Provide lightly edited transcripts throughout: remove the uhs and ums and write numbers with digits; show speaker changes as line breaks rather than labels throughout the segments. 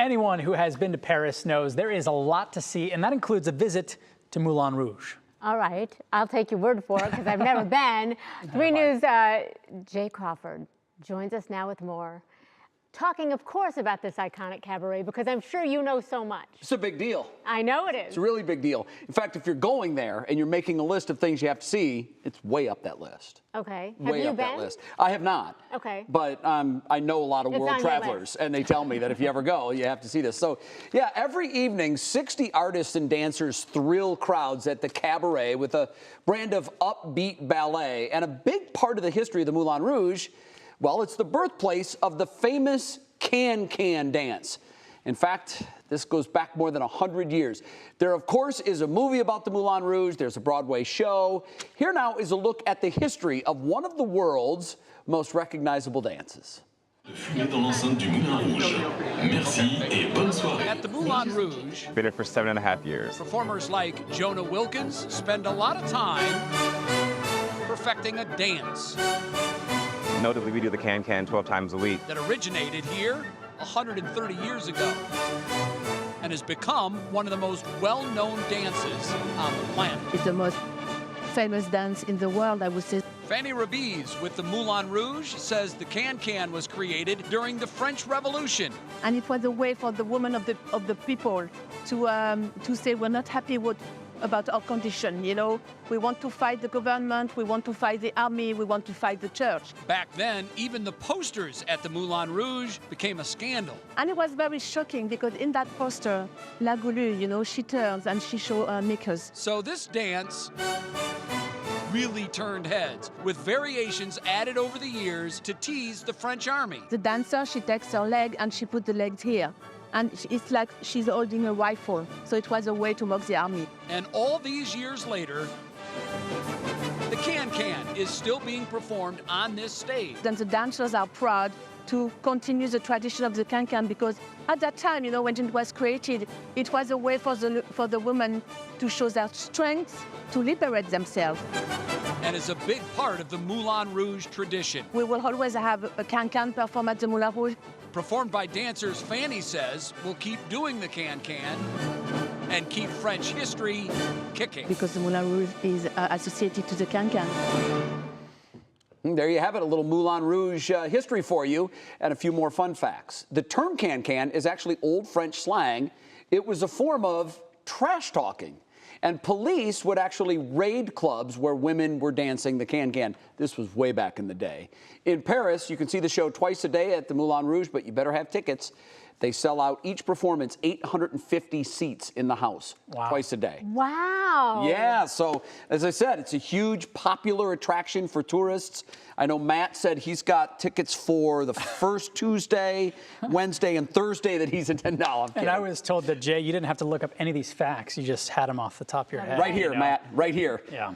Anyone who has been to Paris knows there is a lot to see, and that includes a visit to Moulin Rouge.
All right, I'll take your word for it because I've never been. 3 News' Jay Crawford joins us now with more. Talking, of course, about this iconic cabaret because I'm sure you know so much.
It's a big deal.
I know it is.
It's a really big deal. In fact, if you're going there and you're making a list of things you have to see, it's way up that list.
Okay.
Have you been? That list. I have not.
Okay.
But I know a lot of world travelers, and they tell me that if you ever go, you have to see this. So, yeah, every evening, 60 artists and dancers thrill crowds at the cabaret with a brand of upbeat ballet. And a big part of the history of the Moulin Rouge, well, it's the birthplace of the famous can-can dance. In fact, this goes back more than 100 years. There, of course, is a movie about the Moulin Rouge. There's a Broadway show. Here now is a look at the history of one of the world's most recognizable dances.
At the Moulin Rouge,
been it for 7.5 years.
Performers like Jonah Wilkins spend a lot of time perfecting a dance.
Notably, we do the can-can 12 times a week.
That originated here 130 years ago and has become one of the most well-known dances on the planet.
It's the most famous dance in the world, I would say.
Fanny Rabiz with the Moulin Rouge says the can-can was created during the French Revolution.
And it was a way for the women of the people to say we're not happy about our condition, you know. We want to fight the government, we want to fight the army, we want to fight the church.
Back then, even the posters at the Moulin Rouge became a scandal.
And it was very shocking because in that poster, La Goulue, you know, she turns and she shows knickers.
So this dance really turned heads, with variations added over the years to tease the French army.
The dancer, she takes her leg and she puts the legs here. And it's like she's holding a rifle. So it was a way to mock the army.
And all these years later, the can-can is still being performed on this stage.
Then the dancers are proud to continue the tradition of the can-can because at that time, you know, when it was created, it was a way for the women to show their strength, to liberate themselves.
And is a big part of the Moulin Rouge tradition.
We will always have a can-can perform at the Moulin Rouge.
Performed by dancers, Fanny says will keep doing the can-can and keep French history kicking.
Because the Moulin Rouge is associated to the can-can.
There you have it, a little Moulin Rouge history for you, and a few more fun facts. The term can-can is actually Old French slang. It was a form of trash talking. And police would actually raid clubs where women were dancing the can-can. This was way back in the day. In Paris, you can see the show twice a day at the Moulin Rouge, but you better have tickets. They sell out each performance 850 seats in the house, twice a day.
Wow.
Yeah, so as I said, it's a huge popular attraction for tourists. I know Matt said he's got tickets for the first Tuesday, Wednesday, and Thursday that he's attending. No, I'm kidding.
And I was told that, Jay, you didn't have to look up any of these facts. You just had them off the top of your head.
Right here, Matt, right here.
Yeah.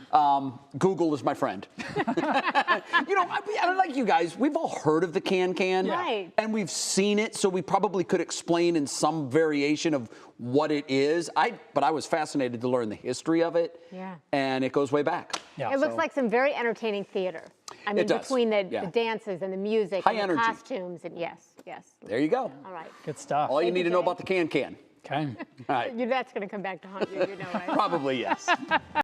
Google is my friend. You know, I like you guys, we've all heard of the can-can.
Right.
And we've seen it, so we probably could explain in some variation of what it is. But I was fascinated to learn the history of it.
Yeah.
And it goes way back.
Yeah, it looks like some very entertaining theater. I mean, between the dances and the music and the costumes. And yes.
There you go.
All right.
Good stuff.
All you need to know about the can-can.
Okay.
All right.
That's going to come back to haunt you, you know, right?
Probably, yes.